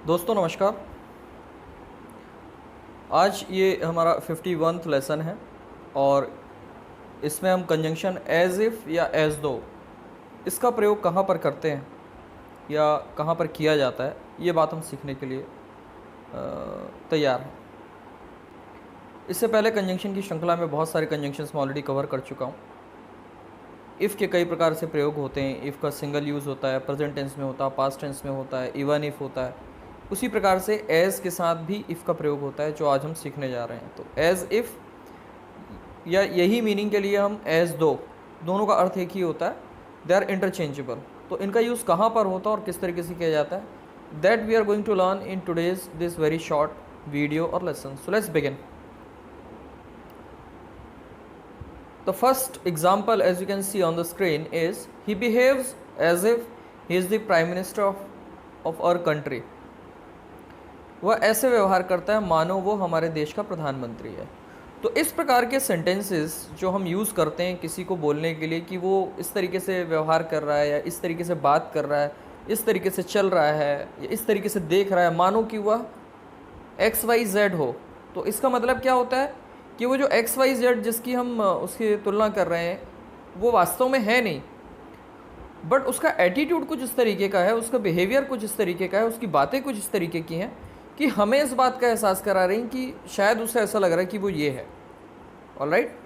दोस्तों नमस्कार। आज ये हमारा 51वां लेसन है और इसमें हम कंजंक्शन एज इफ़ या एज दो इसका प्रयोग कहाँ पर करते हैं या कहाँ पर किया जाता है, ये बात हम सीखने के लिए तैयार हैं। इससे पहले कंजंक्शन की श्रृंखला में बहुत सारे कंजंक्शंस मैं ऑलरेडी कवर कर चुका हूँ। इफ़ के कई प्रकार से प्रयोग होते हैं। इफ़ का सिंगल यूज़ होता है, प्रेजेंट टेंस में होता है, पास्ट टेंस में होता है, इवन इफ़ होता है। उसी प्रकार से एज़ के साथ भी इफ़ का प्रयोग होता है, जो आज हम सीखने जा रहे हैं। तो एज़ इफ़ या यही मीनिंग के लिए हम एज़ दो, दोनों का अर्थ एक ही होता है, दे आर इंटरचेंजेबल। तो इनका यूज़ कहाँ पर होता है और किस तरीके से किया जाता है, that we are going to learn in today's this very short video और lesson. So let's begin. The first example, as you can see on the screen, is he behaves as if he is the prime minister of our country. वह ऐसे व्यवहार करता है मानो वो हमारे देश का प्रधानमंत्री है। तो इस प्रकार के सेंटेंसेस जो हम यूज़ करते हैं किसी को बोलने के लिए कि वो इस तरीके से व्यवहार कर रहा है या इस तरीके से बात कर रहा है, इस तरीके से चल रहा है या इस तरीके से देख रहा है, मानो कि वह XYZ हो। तो इसका मतलब क्या होता है कि वो जो XYZ जिसकी हम उसकी तुलना कर रहे हैं वो वास्तव में है नहीं, बट उसका एटीट्यूड कुछ इस तरीके का है, उसका बिहेवियर कुछ इस तरीके का है, उसकी बातें कुछ इस तरीके की हैं कि हमें इस बात का एहसास करा रही हैं कि शायद उसे ऐसा लग रहा है कि वो ये है। ऑलराइट।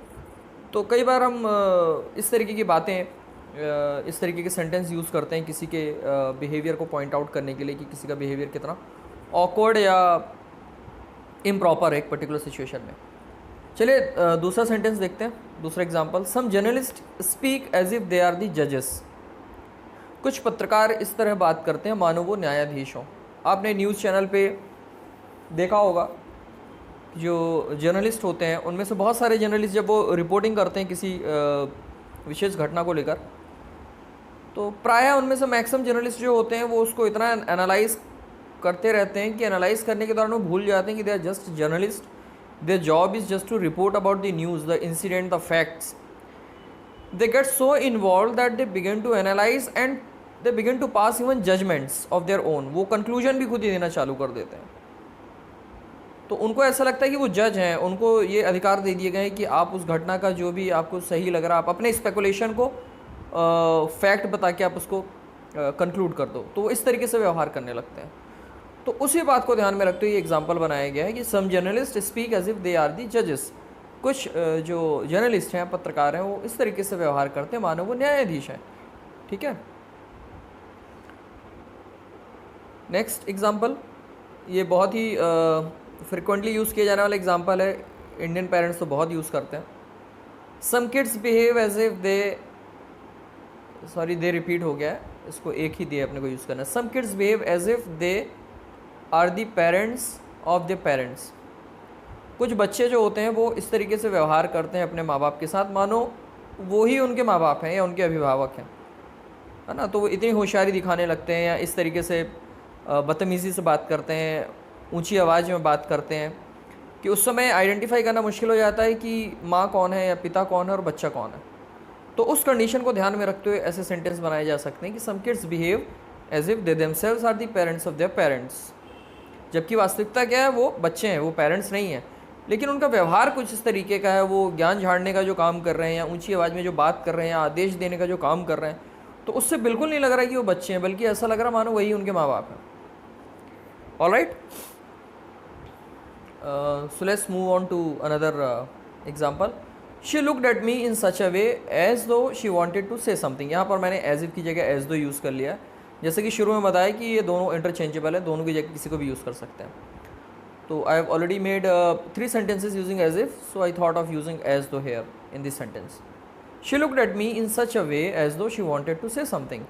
तो कई बार हम इस तरीके की बातें, इस तरीके के सेंटेंस यूज़ करते हैं किसी के बिहेवियर को पॉइंट आउट करने के लिए कि किसी का बिहेवियर कितना ऑकवर्ड या इम्प्रॉपर है एक पर्टिकुलर सिचुएशन में। चलिए दूसरा सेंटेंस देखते हैं, दूसरा example. Some journalist speak as if they are the जजेस। कुछ पत्रकार इस तरह बात करते हैं मानो वो न्यायाधीश हों। आपने न्यूज़ चैनल पे देखा होगा जो जर्नलिस्ट होते हैं उनमें से बहुत सारे जर्नलिस्ट जब वो रिपोर्टिंग करते हैं किसी विशेष घटना को लेकर, तो प्रायः उनमें से मैक्सिमम जर्नलिस्ट जो होते हैं वो उसको इतना एनालाइज करते रहते हैं कि एनालाइज करने के दौरान वो भूल जाते हैं कि they are just journalist. Their job is just to report about the news, the incident, the facts. They get so involved that they begin to analyze and they begin to pass even judgments of their own. वो conclusion भी खुद ही देना चालू कर देते हैं। तो उनको ऐसा लगता है कि वो जज हैं, उनको ये अधिकार दे दिए गए हैं कि आप उस घटना का जो भी आपको सही लग रहा है आप अपने स्पेकुलेशन को फैक्ट बता के आप उसको कंक्लूड कर दो। तो वो इस तरीके से व्यवहार करने लगते हैं। तो उसी बात को ध्यान में रखते हुए ये एग्जांपल बनाया गया है कि some journalist speak as if they are the जजेस। कुछ जो जर्नलिस्ट हैं, पत्रकार हैं, वो इस तरीके से व्यवहार करते हैं मानो वो न्यायाधीश हैं। ठीक है। नेक्स्ट एग्जांपल, ये बहुत ही फ्रिक्वेंटली यूज़ किया जाने वाला एग्जांपल है। इंडियन पेरेंट्स तो बहुत यूज़ करते हैं। Some kids behave as if they, sorry they repeat हो गया है, इसको एक ही दे अपने को यूज़ करना है। Some kids behave as if they are the parents of the parents. कुछ बच्चे जो होते हैं वो इस तरीके से व्यवहार करते हैं अपने माँ बाप के साथ मानो वो ही उनके माँ बाप हैं या उनके अभिभावक हैं, है ना। तो वो इतनी होशियारी दिखाने लगते हैं या इस तरीके से बदतमीज़ी से बात करते हैं, ऊंची आवाज़ में बात करते हैं कि उस समय आइडेंटिफाई करना मुश्किल हो जाता है कि माँ कौन है या पिता कौन है और बच्चा कौन है। तो उस कंडीशन को ध्यान में रखते हुए ऐसे सेंटेंस बनाए जा सकते हैं कि some kids behave as if they themselves are the parents of their parents. जबकि वास्तविकता क्या है, वो बच्चे हैं, वो पेरेंट्स नहीं हैं, लेकिन उनका व्यवहार कुछ इस तरीके का है, वो ज्ञान झाड़ने का जो काम कर रहे हैं या ऊंची आवाज़ में जो बात कर रहे हैं या आदेश देने का जो काम कर रहे हैं, तो उससे बिल्कुल नहीं लग रहा है कि वो बच्चे हैं, बल्कि ऐसा लग रहा मानो वही उनके माँ बाप हैं। Alright. So let's move on to another example. She looked at me in such a way as though she wanted to say something. यहाँ पर मैंने एज इफ की जगह एज दो यूज़ कर लिया है। जैसे कि शुरू में बताया कि ये दोनों इंटरचेंजेबल है, दोनों की जगह किसी को भी यूज़ कर सकते हैं। तो I have already made 3 sentences using as if, so I thought of using as though here in this sentence. She looked at me in such a way as though she wanted to say something.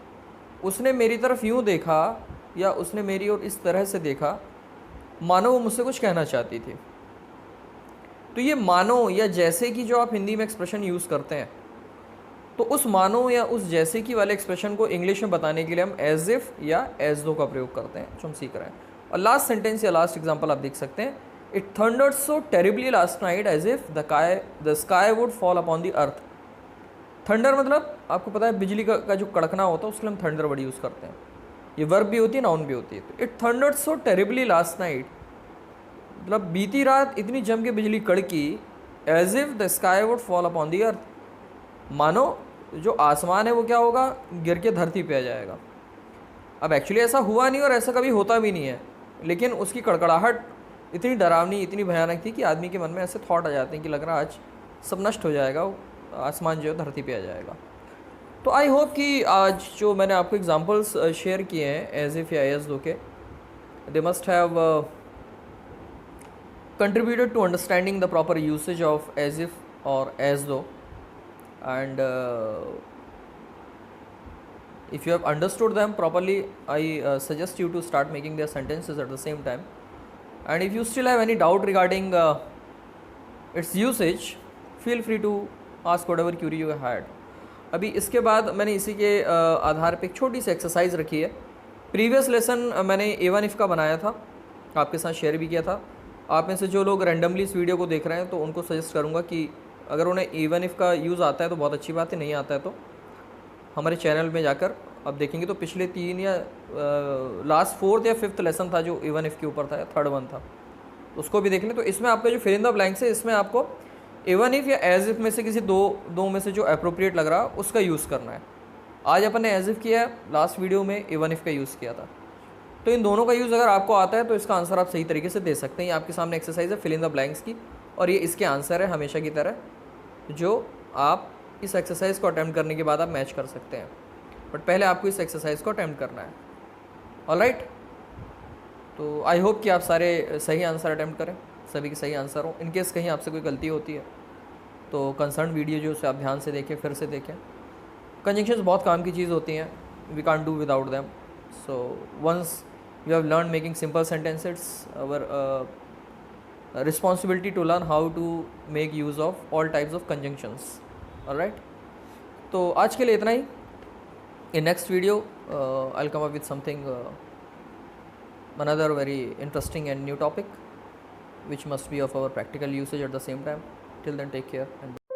उसने मेरी तरफ यूँ देखा या उसने मेरी ओर इस तरह से देखा मानो वो मुझसे कुछ कहना चाहती थी। तो ये मानो या जैसे कि जो आप हिंदी में एक्सप्रेशन यूज़ करते हैं, तो उस मानो या उस जैसे कि वाले एक्सप्रेशन को इंग्लिश में बताने के लिए हम एज इफ या एज दो का प्रयोग करते हैं, जो हम सीख रहे हैं। और लास्ट सेंटेंस या लास्ट एग्जांपल आप देख सकते हैं। It thundered so terribly last night as if the sky would fall upon the earth. Thunder मतलब आपको पता है बिजली का जो कड़कना होता है, उसके लिए हम थंडर वर्ड यूज़ करते हैं। ये वर्ब भी होती है, नाउन भी होती है. तो it thundered so terribly last night, मतलब बीती रात इतनी जम के बिजली कड़की, as if the sky would fall upon the earth, मानो जो आसमान है वो क्या होगा, गिर के धरती पे आ जाएगा. अब एक्चुअली ऐसा हुआ नहीं और ऐसा कभी होता भी नहीं है, लेकिन उसकी कड़कड़ाहट इतनी डरावनी, इतनी भयानक थी कि आदमी के मन में ऐसे थॉट आ जाते हैं कि लग रहा आज सब नष्ट हो जाएगा, आसमान जो है धरती पे आ जाएगा. तो आई होप कि आज जो मैंने आपको एग्जांपल्स शेयर किए हैं एज इफ़ या एज दो के, they must have contributed to understanding the proper usage of as if or as though, and if you have understood them properly, I suggest you to start making their sentences at the same time. And if you still have any doubt regarding its usage, feel free to ask whatever query you had. अभी इसके बाद मैंने इसी के आधार पे एक छोटी सी exercise रखी है. प्रीवियस लेसन मैंने A1 if का बनाया था, आपके साथ शेयर भी किया था. आप में से जो लोग रैंडमली इस वीडियो को देख रहे हैं तो उनको सजेस्ट करूंगा कि अगर उन्हें A1 if का यूज़ आता है तो बहुत अच्छी बात है, नहीं आता है तो हमारे चैनल में जाकर अब देखेंगे तो पिछले 3 या लास्ट 4th या 5th लेसन था जो A1 if के ऊपर था, या 3rd one था, उसको भी देख लें. तो इसमें आपका जो फिल इन द ब्लैंक्स है, इसमें आपको A1 if या एज इफ़ में से किसी दो में से जो अप्रोप्रिएट लग रहा उसका यूज़ करना है. आज अपन ने एज इफ़ किया है, लास्ट वीडियो में A1 if का यूज़ किया था. तो इन दोनों का यूज़ अगर आपको आता है तो इसका आंसर आप सही तरीके से दे सकते हैं. ये आपके सामने एक्सरसाइज है फिल इन द ब्लैंक्स की, और ये इसके आंसर है हमेशा की तरह, जो आप इस एक्सरसाइज को अटैम्प्ट करने के बाद आप मैच कर सकते हैं. बट पहले आपको इस एक्सरसाइज को अटैम्प्ट करना है. ऑलराइट, तो आई होप कि आप सारे सही आंसर अटैम्प्ट करें, सभी के सही आंसर हो. इनकेस कहीं आपसे कोई गलती होती है तो कंसर्न वीडियो जो उसे आप ध्यान से देखें, फिर से देखें. कंजंक्शंस बहुत काम की चीज़ होती हैं, we can't do without them. So once you have learned making simple sentences, our responsibility to learn how to make use of all types of conjunctions. All right, तो आज के लिए इतना ही. In next video I'll come up with something another very interesting and new topic which must be of our practical usage at the same time. Till then, take care and